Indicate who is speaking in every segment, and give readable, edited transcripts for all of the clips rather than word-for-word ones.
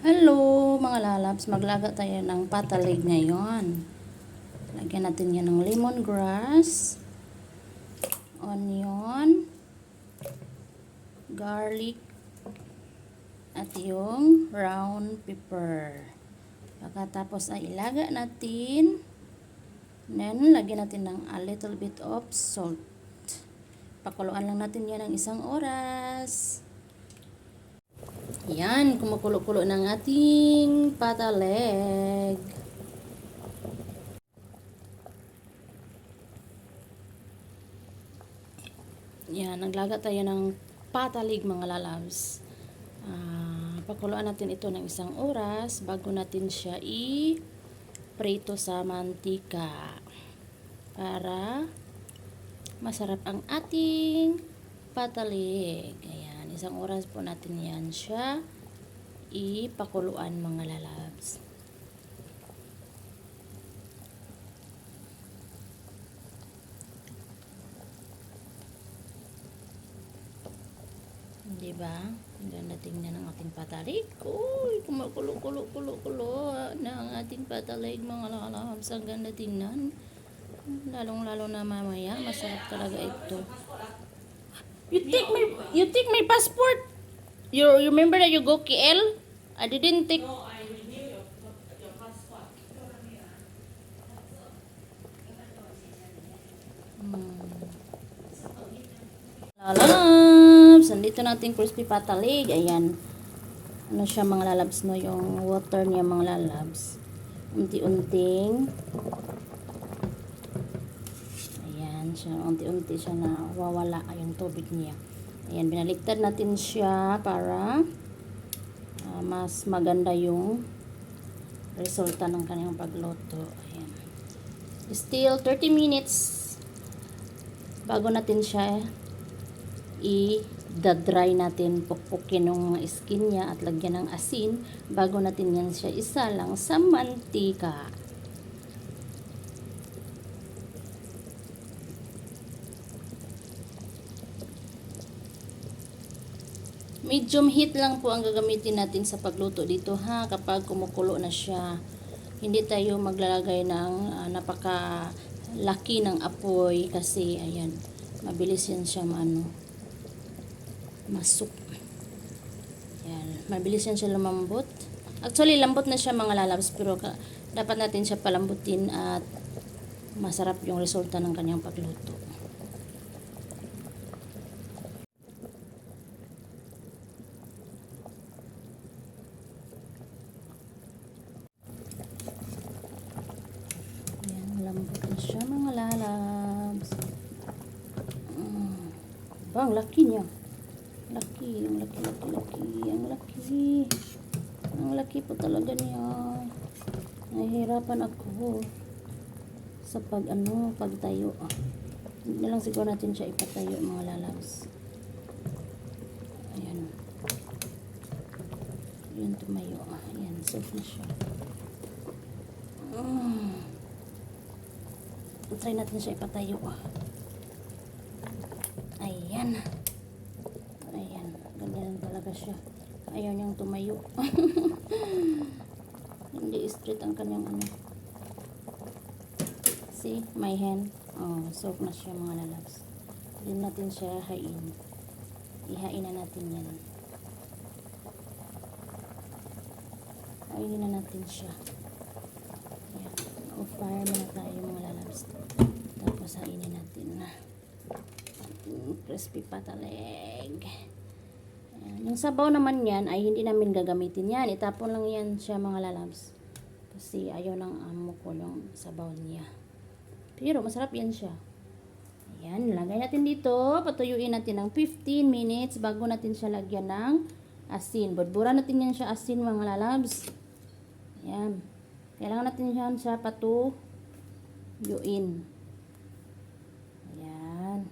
Speaker 1: Hello mga lalabs, maglaga tayo ng patalig ngayon. Lagyan natin yan ng lemongrass, onion, garlic, at yung round pepper. Pagkatapos ay ilaga natin. Then, lagyan natin ng a little bit of salt. Pakuluan lang natin yan ng 1 oras. Yan, kumukulo-kulo ng ating pataleg. Yan, naglaga tayo ng patalig mga lalabs. Pakuluan natin ito ng 1 oras bago natin siya i-prito sa mantika para masarap ang ating patalig. Ayan, 1 oras po natin yan siya ipakuluan mga lalabs. Diba? Ang ganda tingnan ng ating patalig. Uy, kumukulo-kulo-kulo-kulo na ang ating patalig mga lalabs. Ang ganda tingnan. Lalong-lalo na mamaya, masarap talaga ito. You take my passport. You remember that you go KL? I didn't take.
Speaker 2: No, I renew your passport.
Speaker 1: Lalabs, andito natin crispy patalig. Ayan. Ano siya mga lalabs, no? Yung water niya mga lalabs. Unti-unting. Ayan siya. Unti-unti siya na wawala yung tubig niya. Ayan, binaligtad natin siya para mas maganda yung resulta ng kanyang pagluto. Ayan. Still 30 minutes bago natin siya i-dry natin, pukpukin ng skin niya at lagyan ng asin bago natin yan siya isalang sa mantika. Medium heat lang po ang gagamitin natin sa pagluto dito ha, kapag kumukulo na siya. Hindi tayo maglalagay ng napakalaki ng apoy kasi ayan, mabilis yan siya masuk. Ayan, mabilis yan siya lumambot. Actually, lambot na siya mga lalabs, pero dapat natin siya palambutin at masarap yung resulta ng kanyang pagluto. Lambot na siya mga lalabs. Ang laki niya. Ang laki po talaga niya. Nahihirapan ako sa pagtayo. Hindi na lang siguro natin siya ipatayo mga lalabs. Ayan. Ayan, tumayo. Ayan, soft na siya. Try natin siya ipatayo. Ayan. Ayan. Ganyan talaga siya. Ayaw niyang tumayo. Hindi straight ang kanyang See? My hand. Oh, soft na siya mga lalabs. Hindi natin siya hain. Ihain na natin yan. Hainin na natin siya. Ayan. O-fire muna tayo mga lalabs. Tapos hainin natin na crispy pataleg. Ayan. Yung sabaw naman yan ay hindi namin gagamitin yan. Itapon lang yan siya mga lalabs. Kasi ayaw ng amo ko yung sabaw niya. Pero masarap yan siya. Ayan, lagay natin dito. Patuyuin natin ng 15 minutes bago natin siya lagyan ng asin. Budburan natin yan siya asin mga lalabs. Ayan. Kailangan natin yan siya patuyuin. Ayan.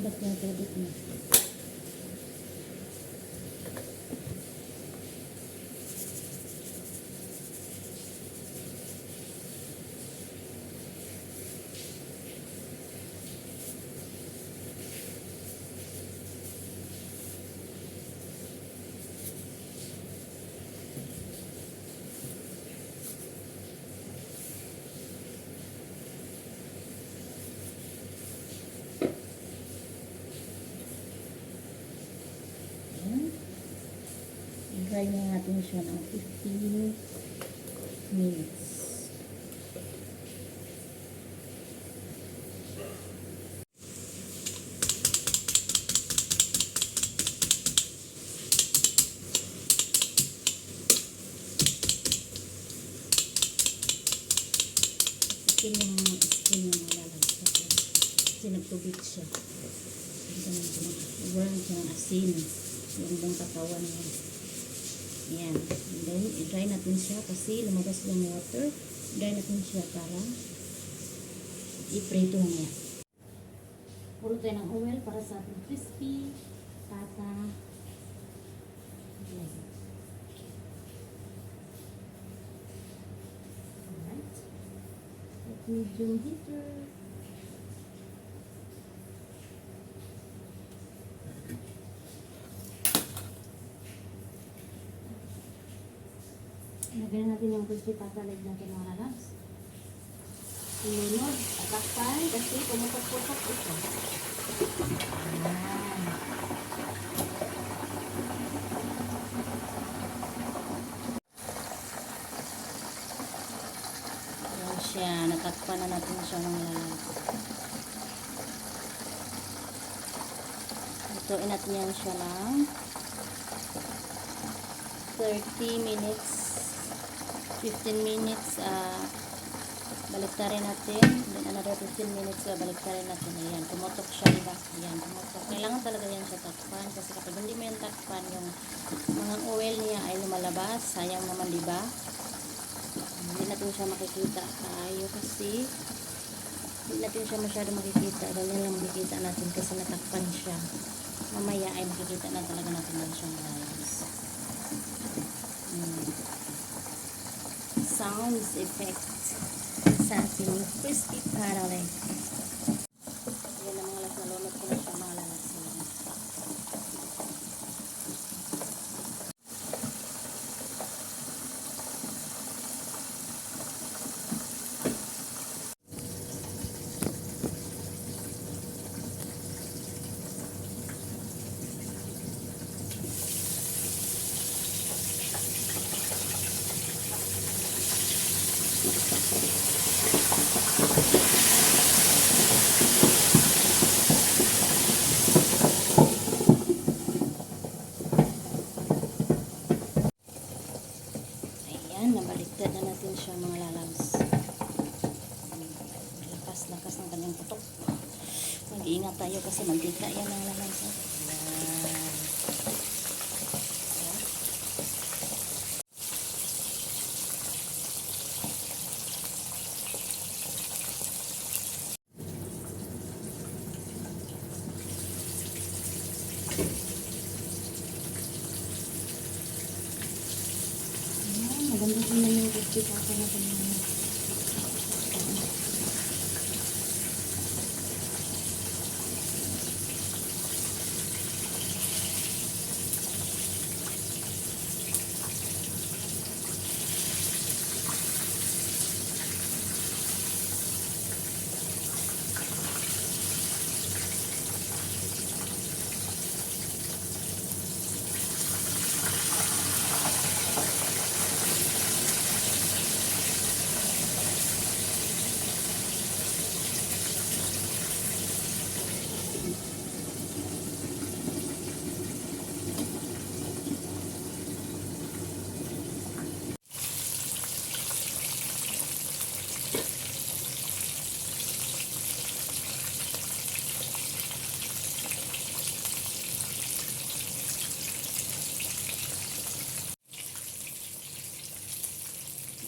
Speaker 1: ba't natulog na? I-dry na natin siya ng 15 minutes. Skin yung malalagay kasi nagtubig siya. Iwaran siya ng asin yung buong katawan niya. Ayan. And then, i-dry natin siya kasi lumabas yung water. I-dry natin siya para i-prito niya. Puro tayo ng oil para sa ating crispy pata. Ayan. Alright. At medium heater. Lagyan natin yung crispy pata leg natin mga lalabs. Sunod, tatakpan kasi pumutok-putok ito. Ayan. Ayan siya, natakpan na natin siya mga lalabs. Ituin natin yan siya ng 30 minutes. 15 minutes, baliktarin natin. Then another 15 minutes, baliktarin natin. Ayan, tumutok siya, diba? Ayan, tumutok. Kailangan talaga yan siya takpan. Kasi kapag hindi mo yan takpan, yung mga oil niya ay lumalabas. Sayang naman, diba? Hindi natin siya makikita tayo kasi hindi natin siya masyado makikita. Ganyan lang makikita natin kasi natakpan siya. Mamaya ay makikita na talaga natin na siyang layers. Sounds effect sa ating crispy pata leg. Yan ang mga lasalunod ko na siya mga lasalunod. Ayan, nabaliktad na natin siya mga lalabs. Lakas-lakas ng kanyang putok. Mag-iingat tayo kasi mantika yan ang lalabs. Ayan. Maganda din na yung crispy pata na kanina.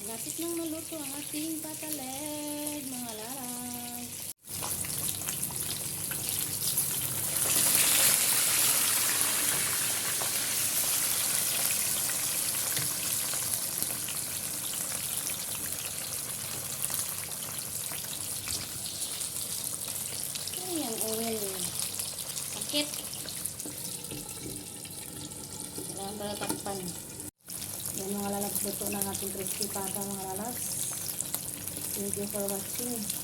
Speaker 1: Malapit nang maluto ang ating pata leg, mga laras. sakit. Kailangan pala takpan. Yan mga lalabs, luto ng ating crispy pata mga lalabs. Thank you for watching.